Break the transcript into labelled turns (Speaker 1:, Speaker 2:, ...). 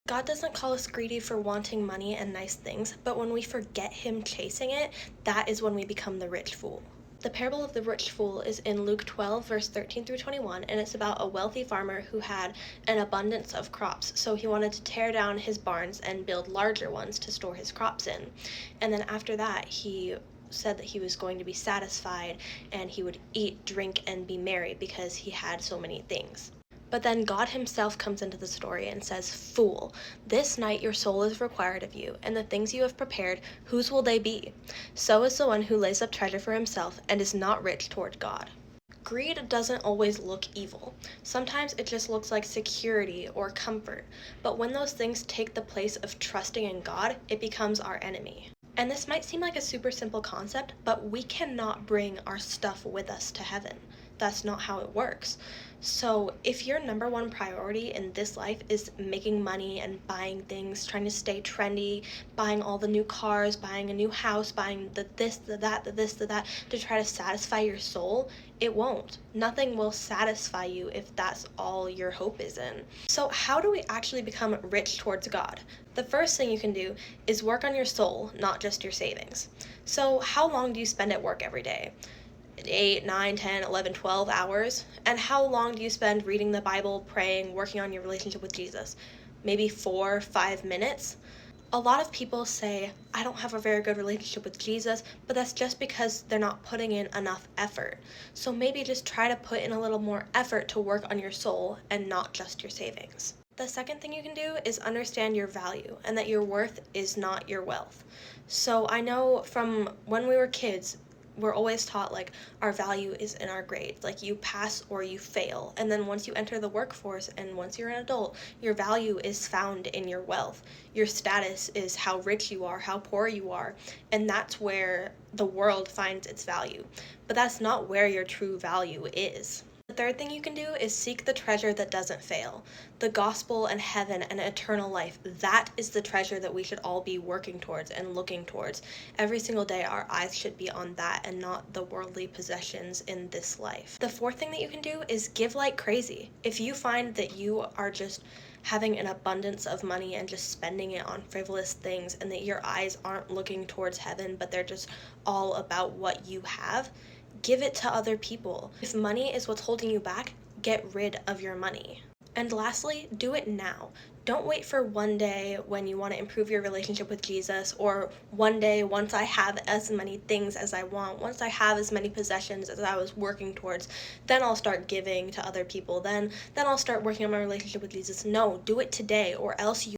Speaker 1: God doesn't call us greedy for wanting money and nice things, but when we forget Him chasing it, that is when we become the rich fool. The parable of the rich fool is in Luke 12, verse 13 through 21, and it's about a wealthy farmer who had an abundance of crops, so he wanted to tear down his barns and build larger ones to store his crops in. And then after that, he said that he was going to be satisfied and he would eat, drink, and be merry because he had so many things. But then God Himself comes into the story and says, "Fool, this night your soul is required of you, and the things you have prepared, whose will they be? So is the one who lays up treasure for himself and is not rich toward God." Greed doesn't always look evil. Sometimes it just looks like security or comfort. But when those things take the place of trusting in God, it becomes our enemy. And this might seem like a super simple concept, but we cannot bring our stuff with us to heaven. That's not how it works. So if your number one priority in this life is making money and buying things, trying to stay trendy, buying all the new cars, buying a new house, buying the this, the that, the this, the that, to try to satisfy your soul, it won't. Nothing will satisfy you if that's all your hope is in. So how do we actually become rich towards God? The first thing you can do is work on your soul, not just your savings. So how long do you spend at work every day? 8, 9, 10, 11, 12 hours? And how long do you spend reading the Bible, praying, working on your relationship with Jesus? Maybe 4, 5 minutes? A lot of people say, "I don't have a very good relationship with Jesus," but that's just because they're not putting in enough effort. So maybe just try to put in a little more effort to work on your soul and not just your savings. The second thing you can do is understand your value and that your worth is not your wealth. So I know from when we were kids, we're always taught like our value is in our grades, like you pass or you fail. And then once you enter the workforce and once you're an adult, your value is found in your wealth. Your status is how rich you are, how poor you are, and that's where the world finds its value. But that's not where your true value is. The third thing you can do is seek the treasure that doesn't fail. The gospel and heaven and eternal life. That is the treasure that we should all be working towards and looking towards. Every single day our eyes should be on that and not the worldly possessions in this life. The fourth thing that you can do is give like crazy. If you find that you are just having an abundance of money and just spending it on frivolous things and that your eyes aren't looking towards heaven but they're just all about what you have, give it to other people. If money is what's holding you back, get rid of your money. And lastly, do it now. Don't wait for one day when you want to improve your relationship with Jesus, or one day once I have as many things as I want, once I have as many possessions as I was working towards, then I'll start giving to other people, then I'll start working on my relationship with Jesus. No, do it today or else you